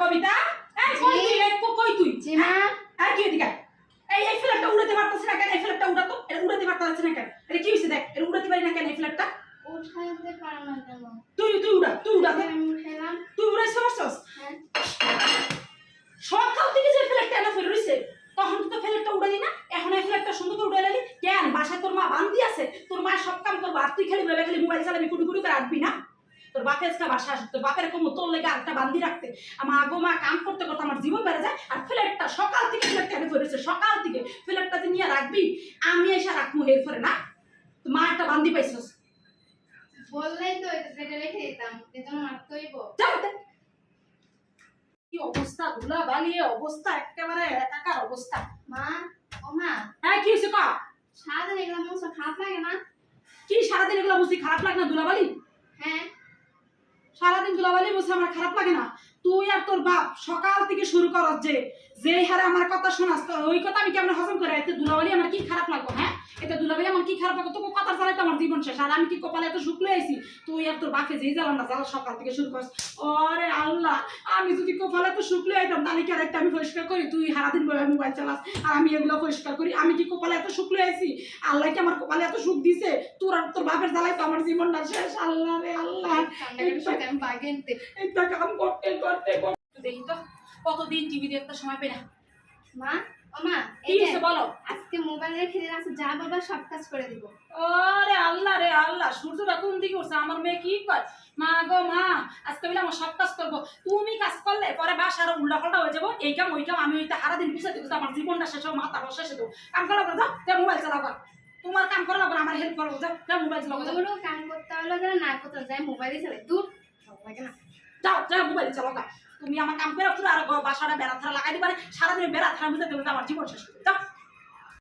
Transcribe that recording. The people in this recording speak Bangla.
কবিতা এই কই তুই কই তুই জি মা আর কি এদিকে এই ফ্ল্যাটটা উড়াতে পারতাছ না কেন এই ফ্ল্যাটটা উড়া তো এটা উড়াতে পারতাছ না কেন এটা কি হইছে দেখ এটা উড়াতে পারি না কেন এই ফ্ল্যাটটা উঠাইতে পারো না কেন তুই উড়া দে আমি উঠাইলাম তুই উড়াইছ পারছস হ্যাঁ সকাল থেকে যে ফ্ল্যাটটা এনে ফেলে রইছে তখন তো ফ্ল্যাটটা উড়ালি না এখন এই ফ্ল্যাটটা সুন্দর করে উড়াইলি কেন বাসায় তোর মা বান্দি আছে তোর মা সব কাম করবে আর তুই খালি বেলা খালি মোবাইল চালাবি কুটু কুটু করে আটবি না তোর বাপের আজকে বাসা আসে তোর বাপের কম তোর লেগে আরেকটা বান্দি রাখতে আমার আগো মা কাম করতে করতে আমার জীবন বেড়ে যায় আর ফ্ল্যাটটা সকাল থেকে ফ্ল্যাটটা এনে ফেলেছে সকাল থেকে ফ্ল্যাটটা যে নিয়ে রাখবি আমি এসে রাখবো এর পরে না তো মা একটা বান্দি পাইছস বললেই তো এটা পেটে রেখে দিতাম এজন্য মারতেইব যাও কি অবস্থা ধুলা বালি অবস্থা একেবারে একাকার অবস্থা মা ও মা হ্যাঁ কি হয়েছে কা সারাদিন এগুলো মন খারাপ লাগে না কি সারাদিন এগুলো বুঝি খারাপ লাগে না দুলাবালি হ্যাঁ সারাদিন দুলাবালি বুঝি আমার খারাপ লাগে না তুই আর তোর বাপ সকাল থেকে শুরু করস যে হারে আমার কথা শোনাস তো ওই কথা আমি কেমন হজম করে এতে দুলাবালি আমার কি খারাপ লাগলো হ্যাঁ এতে দুলাবালি আমার কি খারাপ লাগলো তোকে কথা চালাই তো আমার জীবন শেষ আর আমি কি কপালে এত শুকলে আইছি তুই আর তোর বাপে যেই জ্বালান না জ্বালা সকাল থেকে শুরু করস ওরে আল্লাহ আমি যদি কপালে এত শুকলে আইতাম তাহলে কি আরেকটা আমি পরিষ্কার করি তুই সারাদিন মোবাইল চালাস আর আমি এগুলো পরিষ্কার করি আমি কি কপালে এত শুকলে আইছি আল্লাহ কি আমার কপালে এত সুখ দিছে তোর আর তোর বাপের জ্বালাই তো আমার জীবনটা শেষ আল্লাহ রে আল্লাহ আমি বাগেনতে এটা কাম করতে দেখি তো কতদিন টিভি দেখতে সময় পেয়ে না মা ও মা কি হয়েছে বলো আজকে মোবাইল রেখে দিন আছে যা বাবা সব কাজ করে দিব ওরে আল্লাহ রে আল্লাহ সূর্যটা কোন দিকে উঠছে আমার মেয়ে কি কয় মা গো মা আজকে বলে আমার সব কাজ করবো তুমি কাজ করলে পরে বাসার উল্টা পাল্টা হয়ে যাবো এই কাম ওই কাম আমি ওইটা সারাদিন বুঝাতে বুঝতে আমার জীবনটা শেষ হবে মাথা শেষ হয়ে যাবো কাম করা যাও মোবাইল চালাবো তোমার কাম করা লাগবে আমার হেল্প করবো যাও মোবাইল চালাবো ওগুলো কাম করতে হলো যারা না করতে যায় মোবাইলই চালাই দূর লাগে না যাও মোবাইল চালাও তুমি আমার কাম করে পুরো আর বাসাটা বেড়া থারা লাগাই দিবা সারাদিন বেড়া থারা বুঝাতে বুঝতে আমার জীবন শেষ হবে যাও